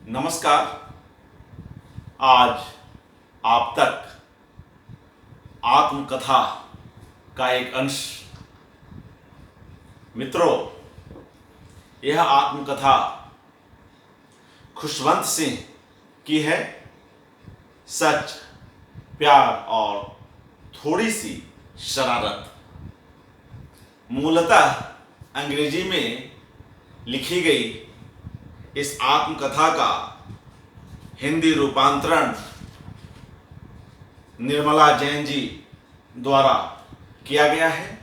नमस्कार। आज आप तक आत्मकथा का एक अंश। मित्रों, यह आत्मकथा खुशवंत सिंह की है। सच, प्यार और थोड़ी सी शरारत। मूलतः अंग्रेजी में लिखी गई इस आत्मकथा का हिंदी रूपांतरण निर्मला जैन जी द्वारा किया गया है।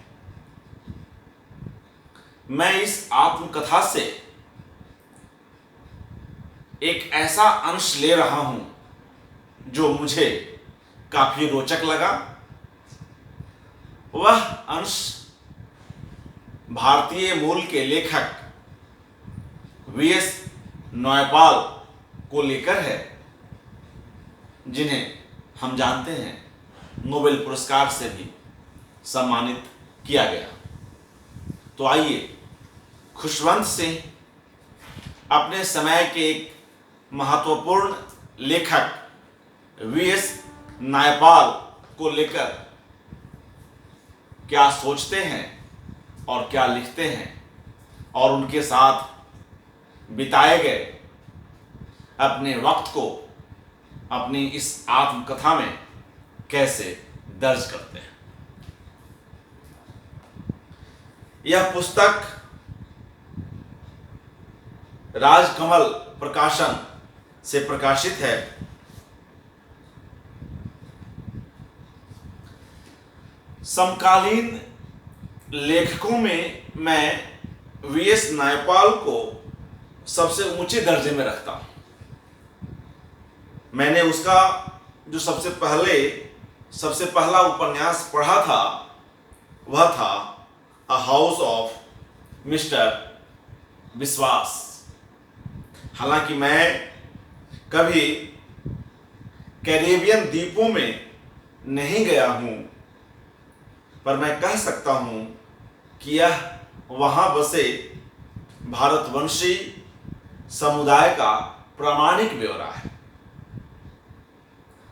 मैं इस आत्मकथा से एक ऐसा अंश ले रहा हूं जो मुझे काफी रोचक लगा। वह अंश भारतीय मूल के लेखक वीएस नायपाल को लेकर है, जिन्हें हम जानते हैं नोबेल पुरस्कार से भी सम्मानित किया गया। तो आइए खुशवंत सिंह अपने समय के एक महत्वपूर्ण लेखक वीएस नायपाल को लेकर क्या सोचते हैं और क्या लिखते हैं और उनके साथ बिताए गए अपने वक्त को अपनी इस आत्मकथा में कैसे दर्ज करते हैं। यह पुस्तक राजकमल प्रकाशन से प्रकाशित है। समकालीन लेखकों में मैं वीएस नायपाल को सबसे ऊंचे दर्जे में रखता हूं। मैंने उसका जो सबसे पहला उपन्यास पढ़ा था वह था अ हाउस ऑफ मिस्टर विश्वास। हालांकि मैं कभी कैरेबियन द्वीपों में नहीं गया हूं, पर मैं कह सकता हूं कि यह वहां बसे भारतवंशी समुदाय का प्रामाणिक ब्यौरा है।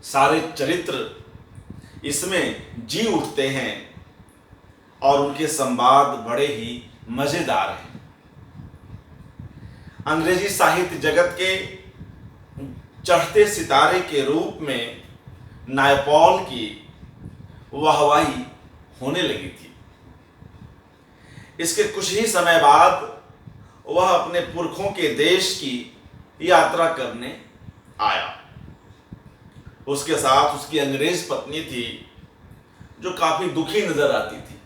सारे चरित्र इसमें जी उठते हैं और उनके संवाद बड़े ही मजेदार हैं। अंग्रेजी साहित्य जगत के चढ़ते सितारे के रूप में नायपॉल की वाहवाही होने लगी थी। इसके कुछ ही समय बाद वह अपने पुरखों के देश की यात्रा करने आया। उसके साथ उसकी अंग्रेज पत्नी थी जो काफी दुखी नजर आती थी।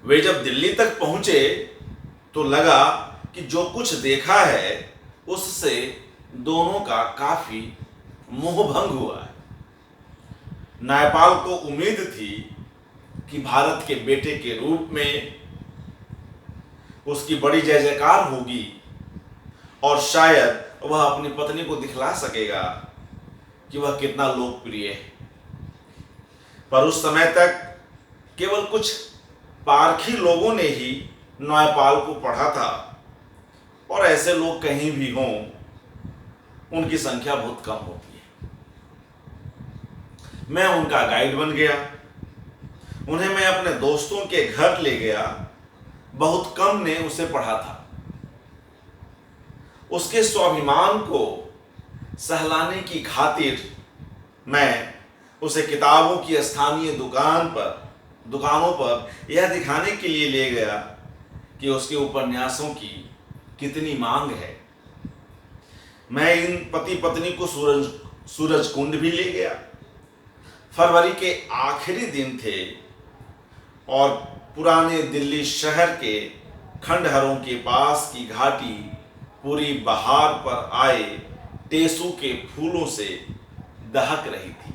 वे जब दिल्ली तक पहुंचे तो लगा कि जो कुछ देखा है उससे दोनों का काफी मोहभंग हुआ है। नायपाल को उम्मीद थी कि भारत के बेटे के रूप में उसकी बड़ी जय जयकार होगी और शायद वह अपनी पत्नी को दिखला सकेगा कि वह कितना लोकप्रिय है। पर उस समय तक केवल कुछ पारखी लोगों ने ही नायपाल को पढ़ा था, और ऐसे लोग कहीं भी हों उनकी संख्या बहुत कम होती है। मैं उनका गाइड बन गया। उन्हें मैं अपने दोस्तों के घर ले गया। बहुत कम ने उसे पढ़ा था। उसके स्वाभिमान को सहलाने की खातिर मैं उसे किताबों की स्थानीय दुकानों पर यह दिखाने के लिए ले गया कि उसके उपन्यासों की कितनी मांग है। मैं इन पति पत्नी को सूरज कुंड भी ले गया। फरवरी के आखिरी दिन थे और पुराने दिल्ली शहर के खंडहरों के पास की घाटी पूरी बहार पर आए टेसू के फूलों से दहक रही थी।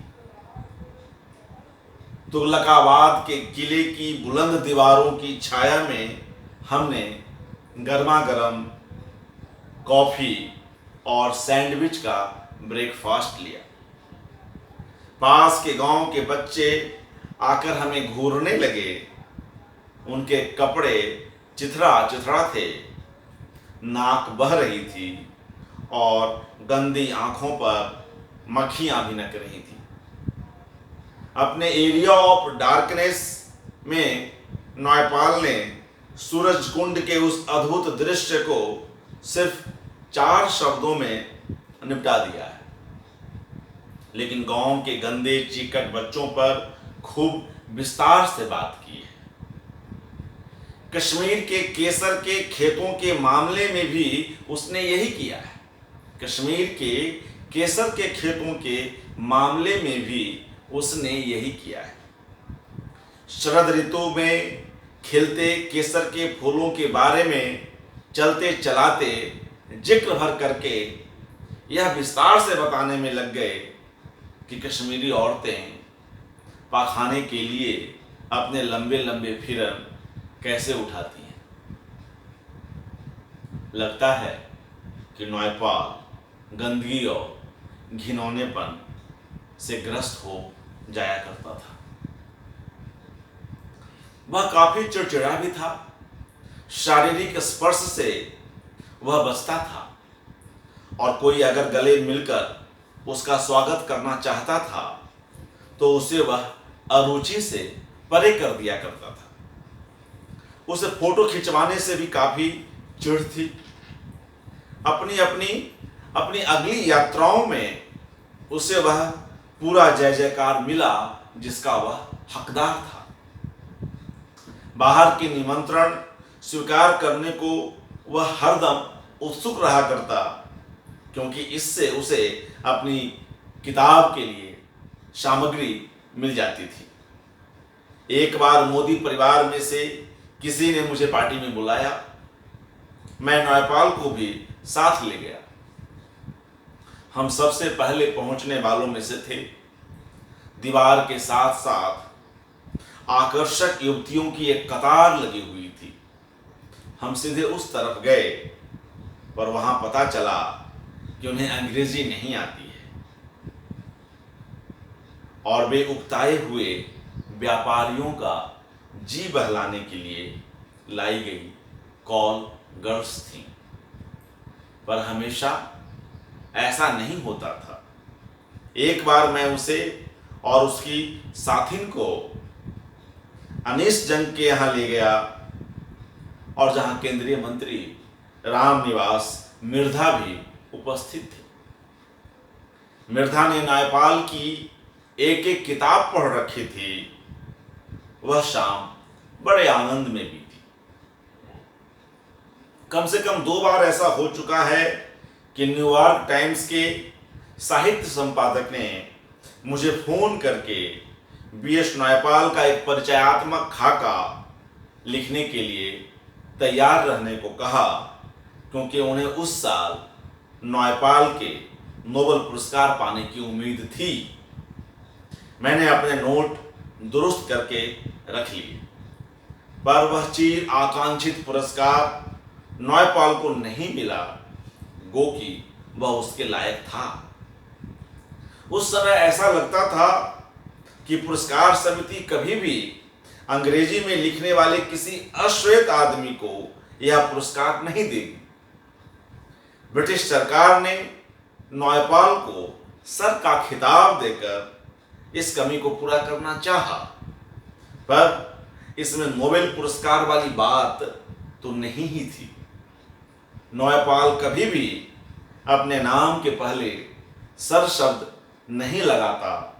तुगलकाबाद के किले की बुलंद दीवारों की छाया में हमने गर्मा गर्म कॉफी और सैंडविच का ब्रेकफास्ट लिया। पास के गांव के बच्चे आकर हमें घूरने लगे। उनके कपड़े चिथड़ा चिथड़ा थे। नाक बह रही थी और गंदी आंखों पर मक्खियां भी नक रही थी। अपने एरिया ऑफ डार्कनेस में न्यायपाल ने सूरज कुंड के उस अद्भुत दृश्य को सिर्फ 4 शब्दों में निपटा दिया है, लेकिन गांव के गंदे चिकट बच्चों पर खूब विस्तार से बात की है। कश्मीर के केसर के खेतों के मामले में भी उसने यही किया है। कश्मीर के केसर के खेतों के मामले में भी उसने यही किया है। शरद ऋतु में खिलते केसर के फूलों के बारे में चलते चलाते जिक्र भर करके यह विस्तार से बताने में लग गए कि कश्मीरी औरतें पाखाने के लिए अपने लंबे लंबे फिरन कैसे उठाती हैं। लगता है कि न्यायपाल गंदगी और घिनौनेपन से ग्रस्त हो जाया करता था। वह काफी चिड़चिड़ा भी था। शारीरिक स्पर्श से वह बचता था और कोई अगर गले मिलकर उसका स्वागत करना चाहता था तो उसे वह अरुचि से परे कर दिया करता था। उसे फोटो खिंचवाने से भी काफी चिढ़ थी। अपनी अगली यात्राओं में उसे वह पूरा जय जयकार मिला जिसका वह हकदार था। बाहर के निमंत्रण स्वीकार करने को वह हरदम उत्सुक रहा करता, क्योंकि इससे उसे अपनी किताब के लिए सामग्री मिल जाती थी। एक बार मोदी परिवार में से किसी ने मुझे पार्टी में बुलाया। मैं न्यायपाल को भी साथ ले गया। हम सबसे पहले पहुंचने वालों में से थे। दीवार के साथ साथ आकर्षक युवतियों की एक कतार लगी हुई थी। हम सीधे उस तरफ गए, पर वहां पता चला कि उन्हें अंग्रेजी नहीं आती है और वे उकताए हुए व्यापारियों का जी बहलाने के लिए लाई गई कॉल गर्ल्स थीं। पर हमेशा ऐसा नहीं होता था। एक बार मैं उसे और उसकी साथिन को अनीस जंग के यहाँ ले गया, और जहाँ केंद्रीय मंत्री रामनिवास मिर्धा भी उपस्थित थे। मिर्धा ने न्यायपाल की एक एक किताब पढ़ रखी थी। वह शाम बड़े आनंद में बीती। कम से कम 2 बार ऐसा हो चुका है कि न्यूयॉर्क टाइम्स के साहित्य संपादक ने मुझे फोन करके बीएस न्यायपाल का एक परिचयात्मक खाका लिखने के लिए तैयार रहने को कहा, क्योंकि उन्हें उस साल न्यायपाल के नोबेल पुरस्कार पाने की उम्मीद थी। मैंने अपने नोट दुरुस्त करके रख लिए, पर वह चिर आकांक्षित पुरस्कार न्यायपाल को नहीं मिला, गो कि वह उसके लायक था। उस समय ऐसा लगता था कि पुरस्कार समिति कभी भी अंग्रेजी में लिखने वाले किसी अश्वेत आदमी को यह पुरस्कार नहीं देगी। ब्रिटिश सरकार ने न्यायपाल को सर का खिताब देकर इस कमी को पूरा करना चाहा, पर इसमें नोबेल पुरस्कार वाली बात तो नहीं ही थी। न्यायपाल कभी भी अपने नाम के पहले सर शब्द नहीं लगाता,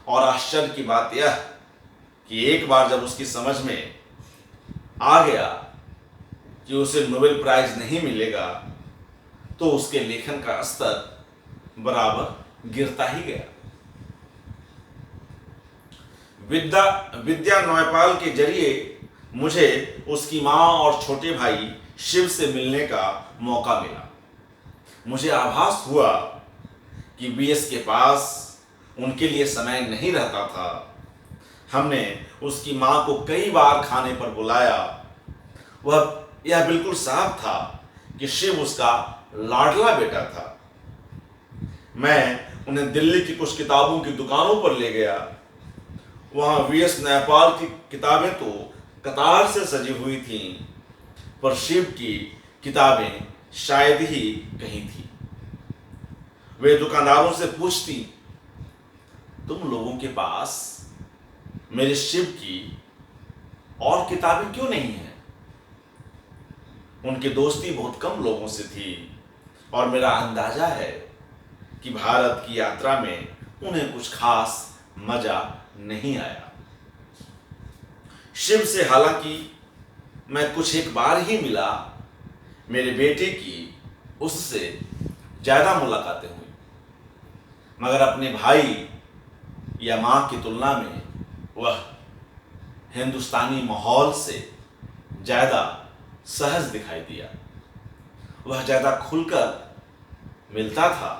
और आश्चर्य की बात यह कि एक बार जब उसकी समझ में आ गया कि उसे नोबेल प्राइज नहीं मिलेगा, तो उसके लेखन का स्तर बराबर गिरता ही गया। विद्या न्यायपाल के जरिए मुझे उसकी माँ और छोटे भाई शिव से मिलने का मौका मिला। मुझे आभास हुआ कि बीएस के पास उनके लिए समय नहीं रहता था। हमने उसकी माँ को कई बार खाने पर बुलाया। यह बिल्कुल साफ था कि शिव उसका लाडला बेटा था। मैं उन्हें दिल्ली की कुछ किताबों की दुकानों पर ले गया। वहाँ वीएस न्यायपाल की किताबें तो कतार से सजी हुई थीं, पर शिव की किताबें शायद ही कहीं थी। वे दुकानदारों से पूछती, तुम लोगों के पास मेरे शिव की और किताबें क्यों नहीं हैं? उनकी दोस्ती बहुत कम लोगों से थी और मेरा अंदाजा है कि भारत की यात्रा में उन्हें कुछ खास मजा नहीं आया। शिव से हालांकि मैं कुछ एक बार ही मिला, मेरे बेटे की उससे ज्यादा मुलाकातें हुई, मगर अपने भाई या मां की तुलना में वह हिंदुस्तानी माहौल से ज्यादा सहज दिखाई दिया। वह ज्यादा खुलकर मिलता था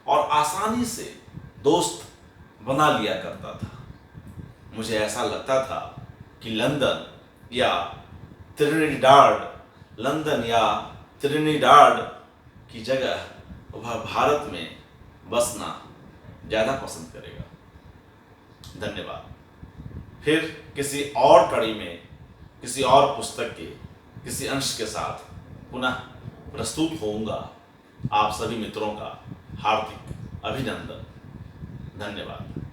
और आसानी से दोस्त बना लिया करता था। मुझे ऐसा लगता था कि लंदन या त्रिनिडाद की जगह वह भारत में बसना ज्यादा पसंद करेगा। धन्यवाद। फिर किसी और कड़ी में किसी और पुस्तक के किसी अंश के साथ पुनः प्रस्तुत होऊंगा। आप सभी मित्रों का हार्दिक अभिनंदन। धन्यवाद।